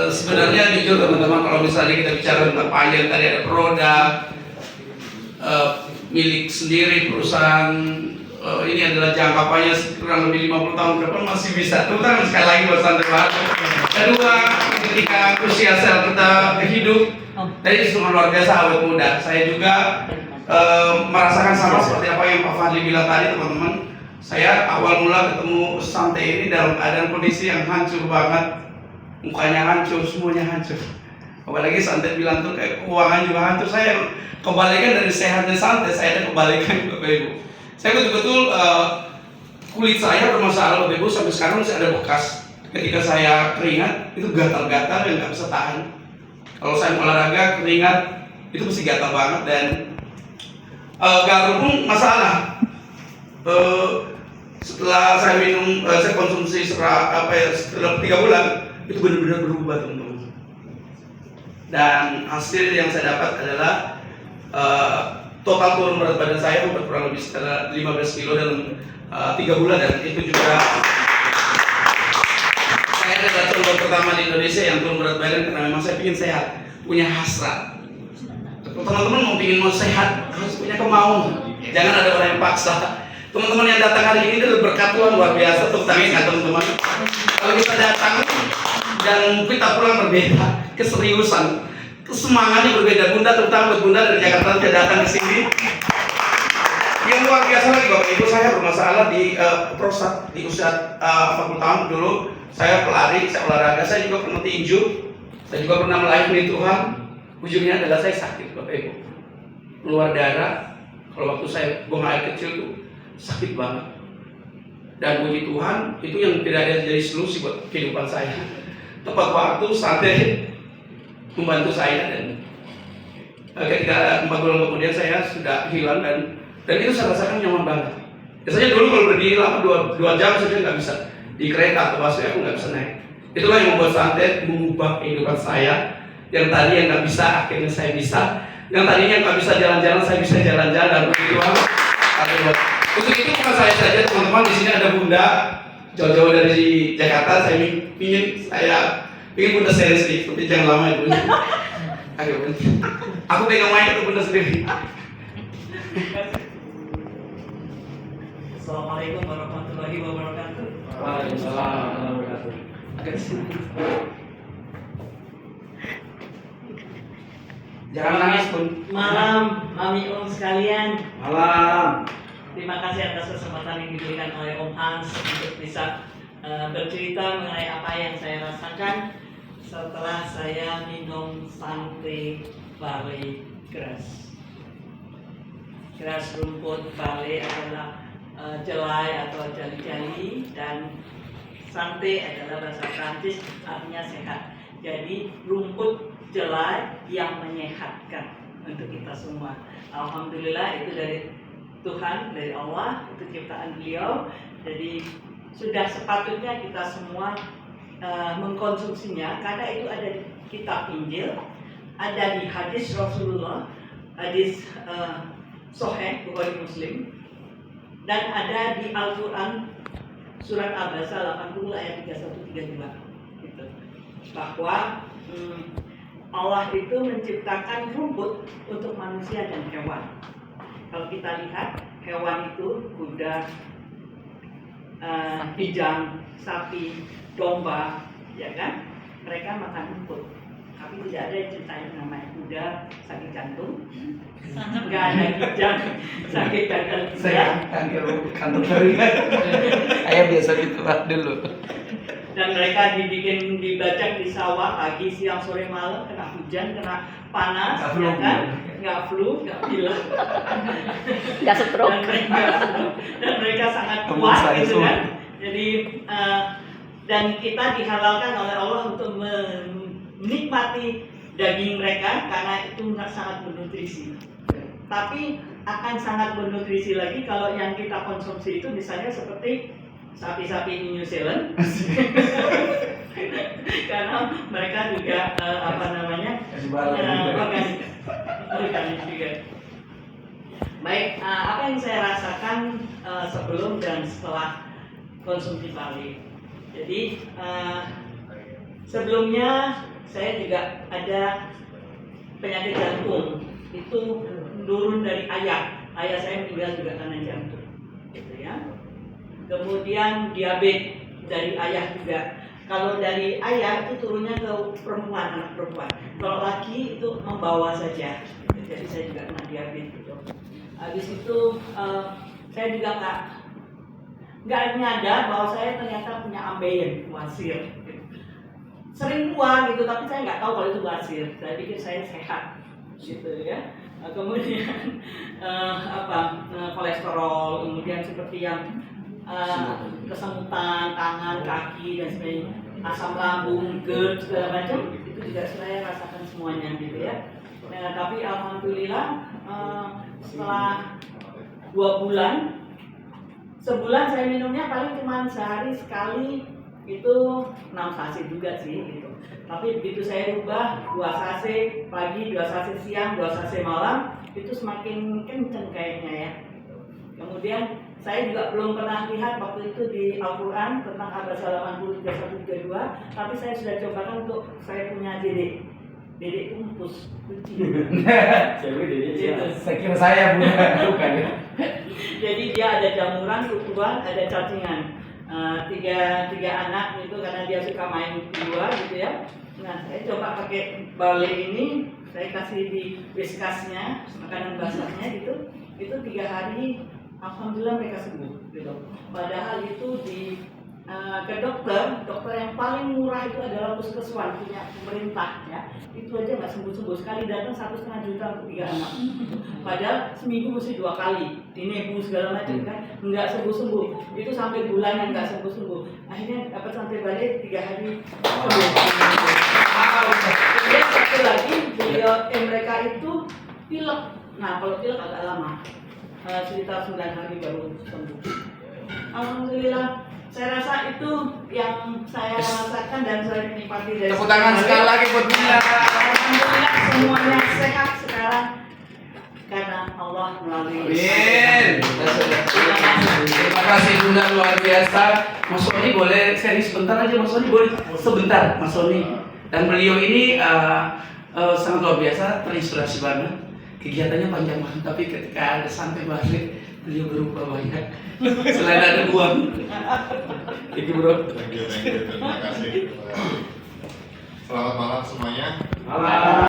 Sebenarnya jujur teman-teman, kalau misalnya kita bicara tentang pajak, tadi ada produk milik sendiri perusahaan, ini adalah jangka panjang kurang lebih 50 tahun ke depan masih bisa. Terutama sekali lagi buat santriwan. Kedua, ketika usia sel kita hidup, dari instrumen luar biasa awet muda. Saya juga merasakan sama seperti apa yang Pak Fadli bilang tadi, teman-teman. Saya awal mula ketemu Santai ini dalam keadaan kondisi yang hancur banget. Mukanya hancur, semuanya hancur. Apalagi Santai bilang tuh kayak keuangan juga hancur. Saya kebalikan dari sehatnya Santai, saya ada kebalikan Bapak Ibu. Saya betul-betul kulit saya bermasalah Bapak Ibu, sampai sekarang masih ada bekas. Ketika saya keringat itu gatal-gatal yang nggak bisa tahan. Kalau saya olahraga keringat itu mesti gatal banget, dan garu pun masalah. Setelah saya minum, saya konsumsi setelah 3 bulan itu benar-benar berubah teman-teman. Dan hasil yang saya dapat adalah total turun berat badan saya kurang lebih sekitar 15 kilo dalam 3 bulan, dan itu juga saya adalah contoh pertama di Indonesia yang turun berat badan karena memang saya ingin sehat, punya hasrat. Teman-teman mau sehat harus punya kemauan, jangan ada orang yang paksa. Teman-teman yang datang hari ini adalah berkat Tuhan luar biasa, tepuk tangan ya teman-teman. Kalau kita datang dan kita pulang berbeda, keseriusan, semangatnya berbeda. Bunda, terutama buat Bunda dari Jakarta dia datang ke sini. Yang luar biasa lagi Bapak Ibu, saya bermasalah di prostat di usia 40 tahun dulu. Saya pelari, saya olahraga, saya juga pernah tinju, saya juga pernah melayani Tuhan. Ujungnya adalah saya sakit Bapak Ibu, keluar darah. Kalau waktu saya buang air kecil tuh sakit banget. Dan puji Tuhan, itu yang tidak ada jadi solusi buat kehidupan saya. Tepat waktu Santai membantu saya, dan ketika 4 bulan kemudian saya sudah hilang, dan itu saya rasakan nyaman banget. Biasanya dulu kalau berdiri lama 2 jam saja nggak bisa, di kereta atau busway aku nggak bisa naik. Itulah yang membuat Santai mengubah kehidupan saya. Yang tadi yang nggak bisa, akhirnya saya bisa. Yang tadinya nggak bisa jalan-jalan, saya bisa jalan-jalan. Puji Tuhan. Untuk itu bukan saya saja teman-teman, di sini ada Bunda jauh-jauh dari Jakarta. Saya ingin Bunda serius nih, tapi jangan lama ya Bunda. Ayo Bunda, aku pegang mic itu Bunda sendiri. Assalamualaikum warahmatullahi wabarakatuh. Waalaikumsalam warahmatullahi wabarakatuh. Agak di sini. Jangan nangis Bun. Malam, Mami Om sekalian. Malam. Terima kasih atas kesempatan yang diberikan oleh Om Hans untuk bisa bercerita mengenai apa yang saya rasakan setelah saya minum Santai Barley Grass. Grass rumput barley adalah jelai atau jali-jali, dan Santai adalah bahasa Prancis, artinya sehat. Jadi rumput jelai yang menyehatkan untuk kita semua. Alhamdulillah itu dari Tuhan, dari Allah, itu ciptaan beliau. Jadi sudah sepatutnya kita semua mengkonsumsinya, karena itu ada di kitab Injil, ada di hadis Rasulullah, hadis Sahih Bukhari Muslim, dan ada di Al-Quran surat Al-Baqarah 80 ayat 31-32 gitu. Bahwa Allah itu menciptakan rumput untuk manusia dan hewan. Kalau kita lihat hewan itu kuda, kijang, sapi, domba, ya kan? Mereka makan rumput. Tapi tidak ada yang ceritain namanya kuda sakit jantung, nggak ada kijang sakit gagal ginjal. Saya kantor baru. Saya biasa gitu dulu. Dan mereka dibajak di sawah pagi, siang, sore, malam, kena hujan, kena panas, ya kan? Nggak flu, nggak pilek, nggak stroke, dan mereka sangat kuat gitu kan. Jadi dan kita dihalalkan oleh Allah untuk menikmati daging mereka karena itu sangat bernutrisi. Tapi akan sangat bernutrisi lagi kalau yang kita konsumsi itu misalnya seperti sapi-sapi di New Zealand. Karena mereka juga organik juga. Baik, apa yang saya rasakan sebelum dan setelah konsumsi barley. Jadi sebelumnya saya juga ada penyakit jantung. Itu turun dari ayah. Ayah saya meninggal juga karena jantung. Gitu ya. Kemudian diabetes dari ayah juga. Kalau dari ayah itu turunnya ke perempuan, anak perempuan. Kalau laki itu membawa saja. Jadi saya juga kena diabetes gitu. Habis itu saya juga nggak nyadar bahwa saya ternyata punya ambeien, wasir. Sering keluar gitu, tapi saya nggak tahu kalau itu wasir. Saya pikir saya sehat, gitu ya. Kemudian kolesterol, kemudian seperti yang kesemutan tangan, kaki dan sebagainya, asam lambung, GERD segala macam itu juga saya rasakan semuanya gitu ya. Nah, tapi alhamdulillah setelah 2 bulan, sebulan saya minumnya paling cuma sehari sekali itu 6 sachet juga sih gitu. Tapi begitu saya rubah 2 sachet pagi, 2 sachet siang, 2 sachet malam, itu semakin kenceng kayaknya ya. Kemudian saya juga belum pernah lihat waktu itu di Al-Quran tentang Abasa 80-31-32, tapi saya sudah cobakan untuk saya punya dedek kumpus kucing. Saya kira saya bukan ya. Jadi dia ada jamuran, kukuan, ada cacingan. Tiga anak itu karena dia suka main di luar gitu ya. Nah saya coba pakai bale ini, saya kasih di wiskasnya, makanan basahnya gitu. Itu 3 hari, alhamdulillah mereka sembuh gitu. Padahal itu ke dokter yang paling murah itu adalah puskeswan punya pemerintah ya. Itu aja nggak sembuh-sembuh, sekali datang 1,5 juta untuk 3 anak. Padahal seminggu mesti 2 kali, dinebu segala macam kan, nggak sembuh-sembuh. Itu sampai bulan yang nggak sembuh-sembuh. Akhirnya dapat sampai balik 3 hari sembuh. Kemudian satu lagi mereka itu pilek. Nah kalau pilek agak lama, sekitar 9 hari baru sembuh. Alhamdulillah. Saya rasa itu yang saya rasakan dan saya nikmati dari Tepuk tangan sekali lagi buat Bunda. Alhamdulillah semuanya sehat sekarang karena Allah melalui. Amin. Terima kasih Bunda, luar biasa. Mas Soni boleh sharing sebentar aja, Mas Soni boleh sebentar, Mas Soni. Dan beliau ini sangat luar biasa, terinspirasi banget. Kegiatannya panjang banget, tapi ketika ada sampai balik beliau berubah banyak. Selain ada uang. Thank you bro. Terima kasih. Selamat malam semuanya. Malam.